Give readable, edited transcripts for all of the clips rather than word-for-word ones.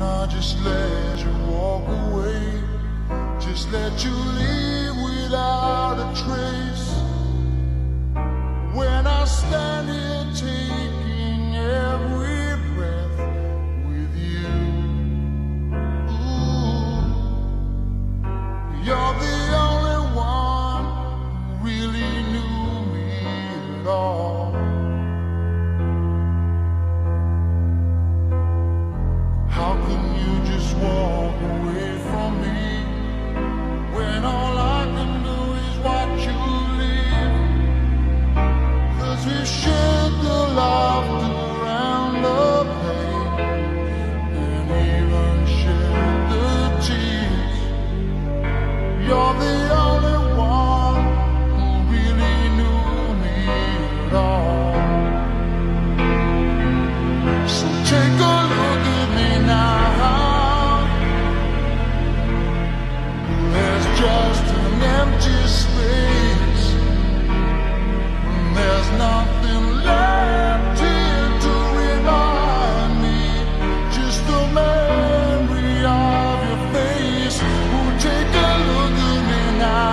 I just let you walk away, just let you leave without a trace. When I stand here taking every breath with you, ooh, you're the only one who really knew me at all. How can you just walk away from me when all I can do is watch you leave? 'Cause we've shared the laughter and the pain, and even shared the tears. You're the only one who really knew me at all. So take a look at me now. There's just an empty space. There's nothing left here to remind me, just the memory of your face. Oh, take a look at me now.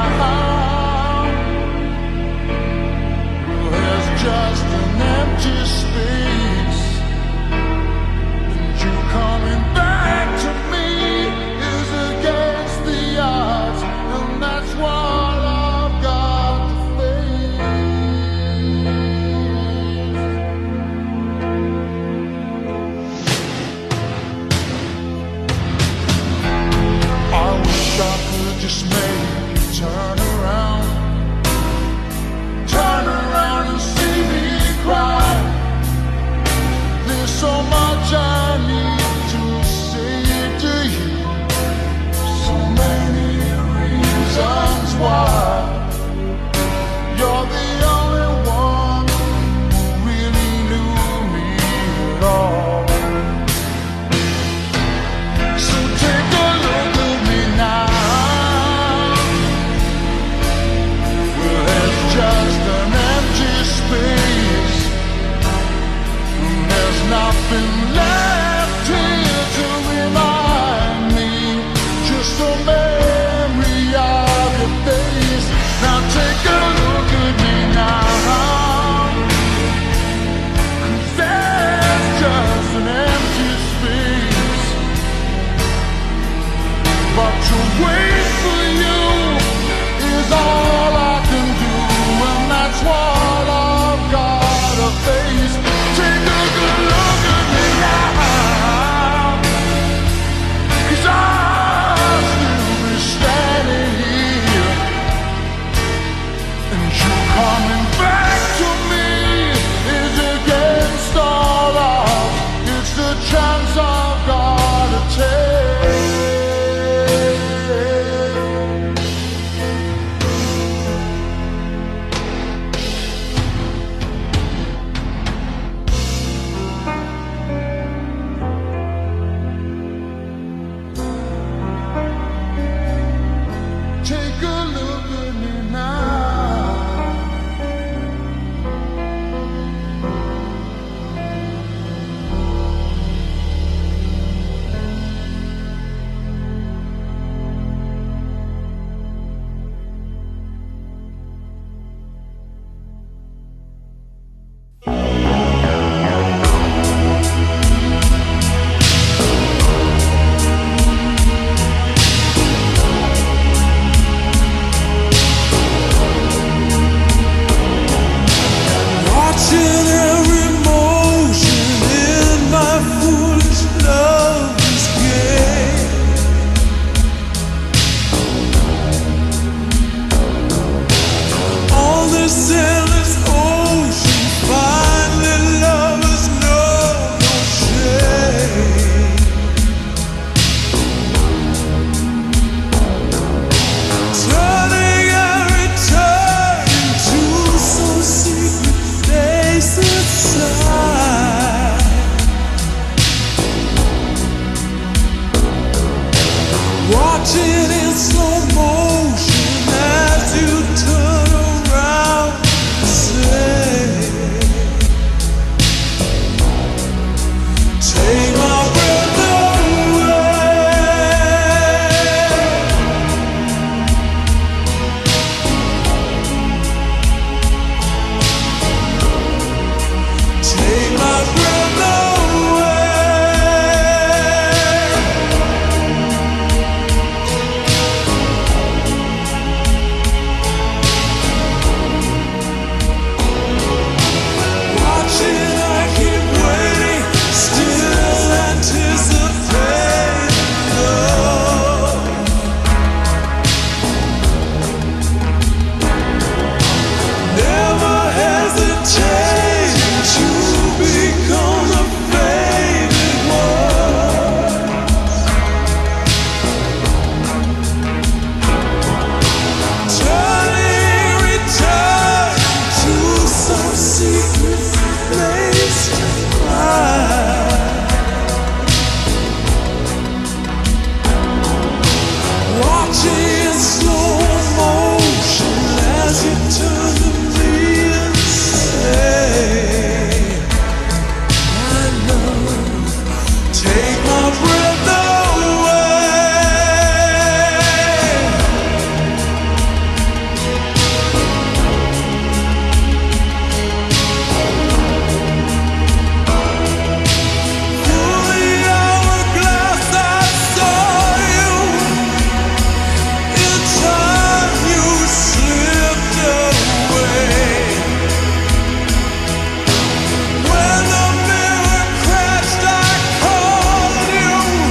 There's just an empty space, and you coming back to me is against the odds, and that's what I've got to face. I wish I could just make you turn around and see me cry. There's so much I need to say to you, so many reasons why. You're the only one who really knew me at all. So take a look at me now. Well, there's just an empty space, and there's nothing left here to remind me, just a memory of your face. Now take a look at me now, 'cause there's just an empty space, but to wait for you is all I can do, and that's what I've got to face. Take a good look at me now, 'cause I'll still be standing here, and you coming back to me is against all odds. It's the chance I've got to take. Take a look at me now. Watching every motion in my foolish love's game. On this endless ocean, finally lovers know no shame. Turning and returning to some secret place inside. Watching in slow motion as you turn around and say, take my breath away. breath away. Through the hourglass I saw you. In time you slipped away. When the mirror crashed, I called you.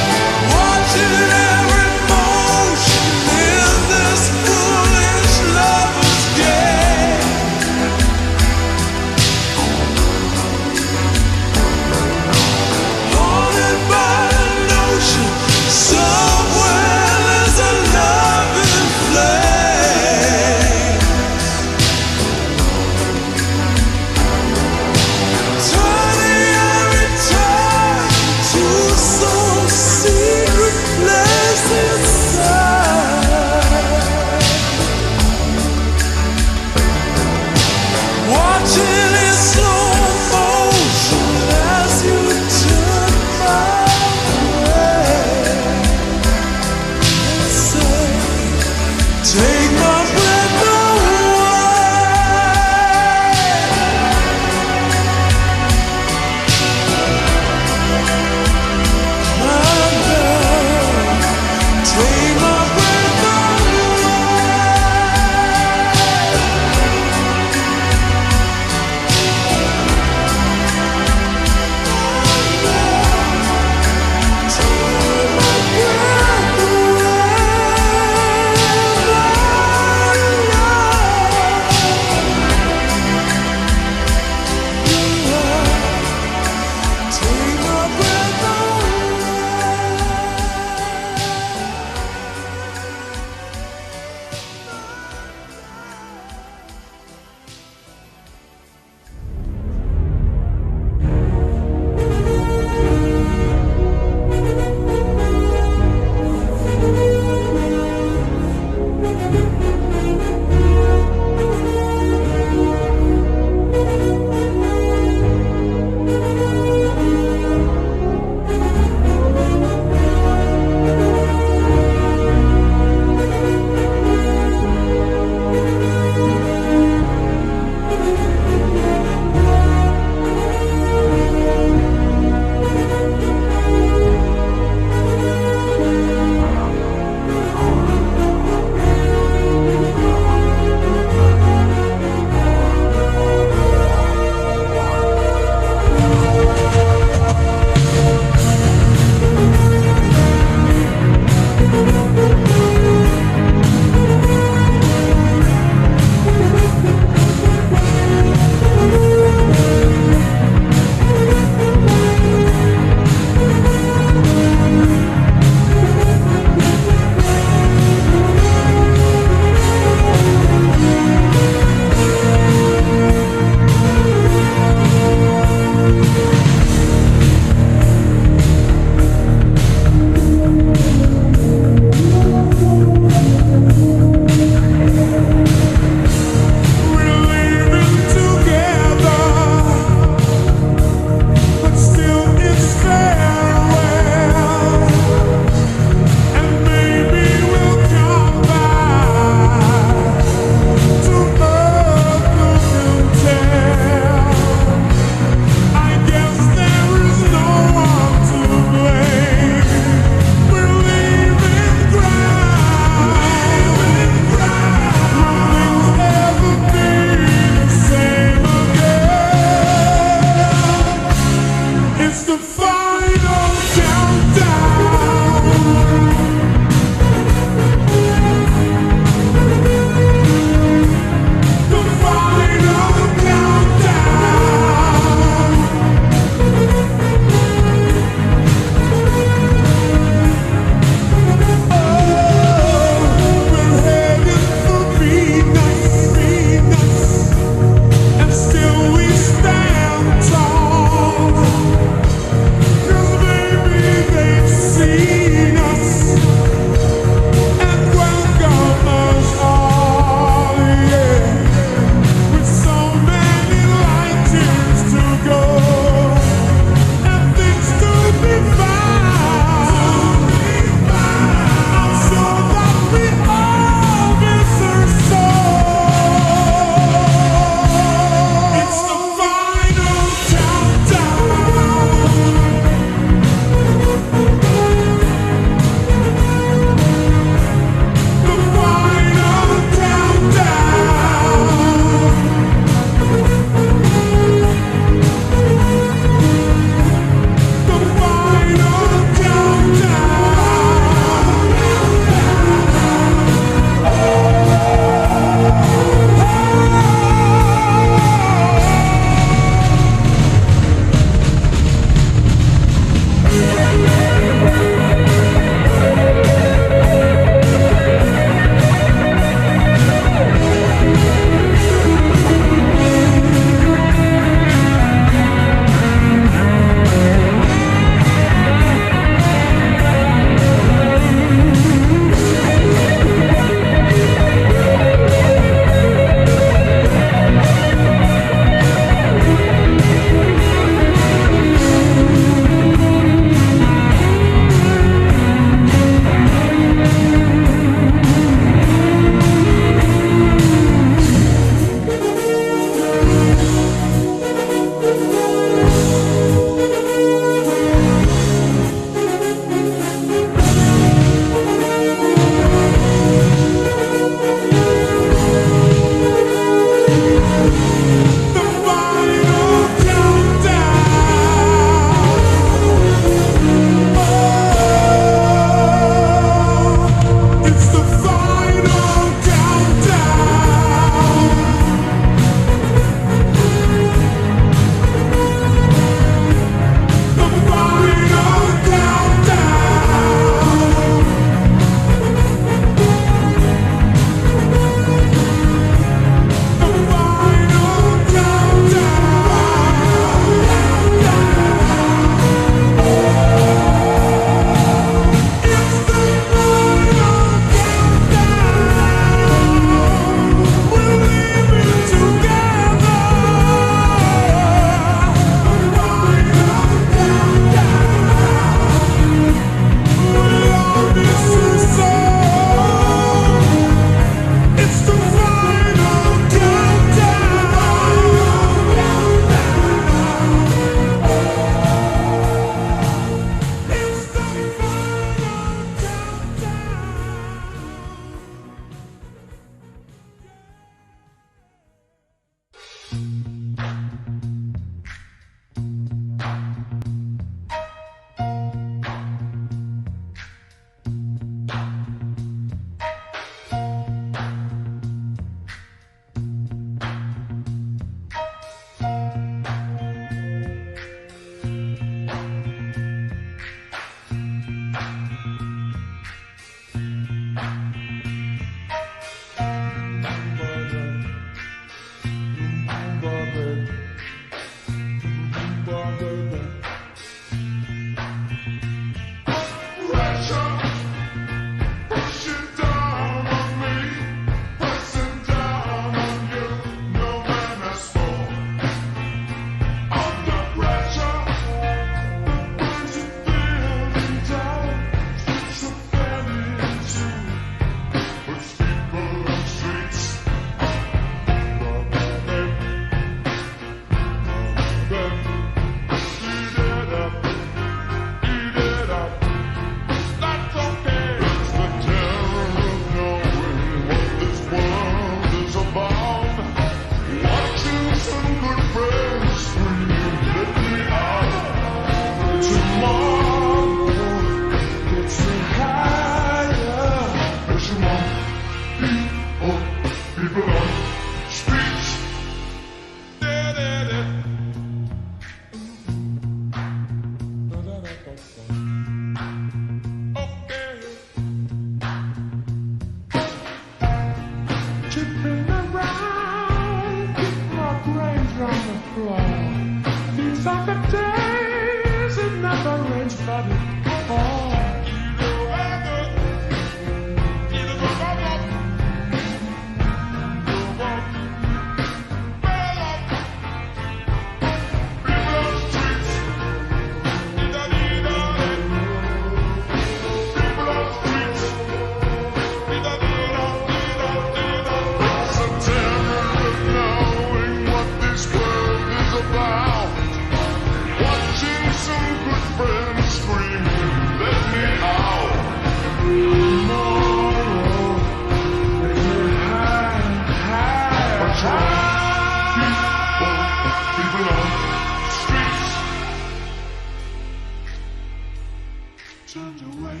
turned away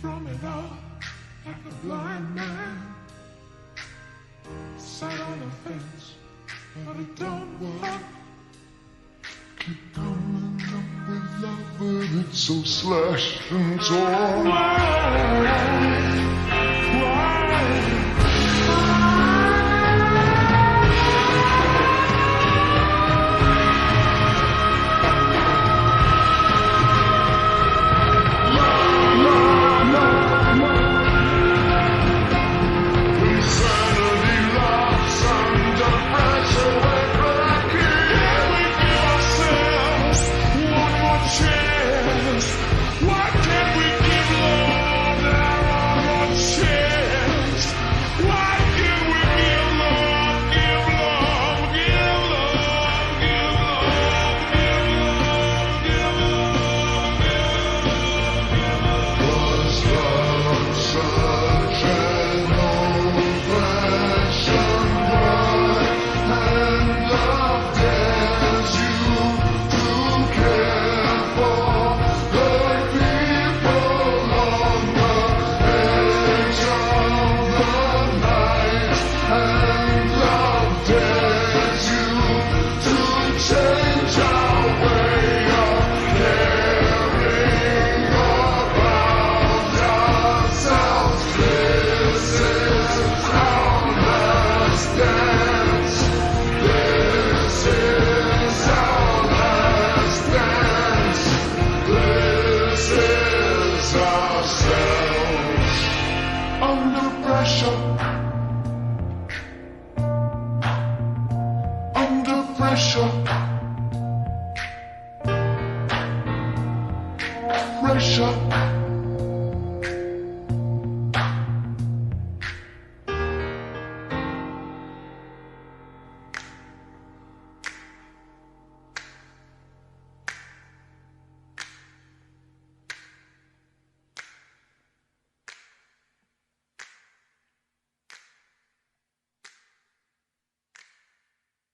from it all like a blind man. Sat on the fence, but it don't work. Keep coming up with love, but it's so slashed and torn. Pressure.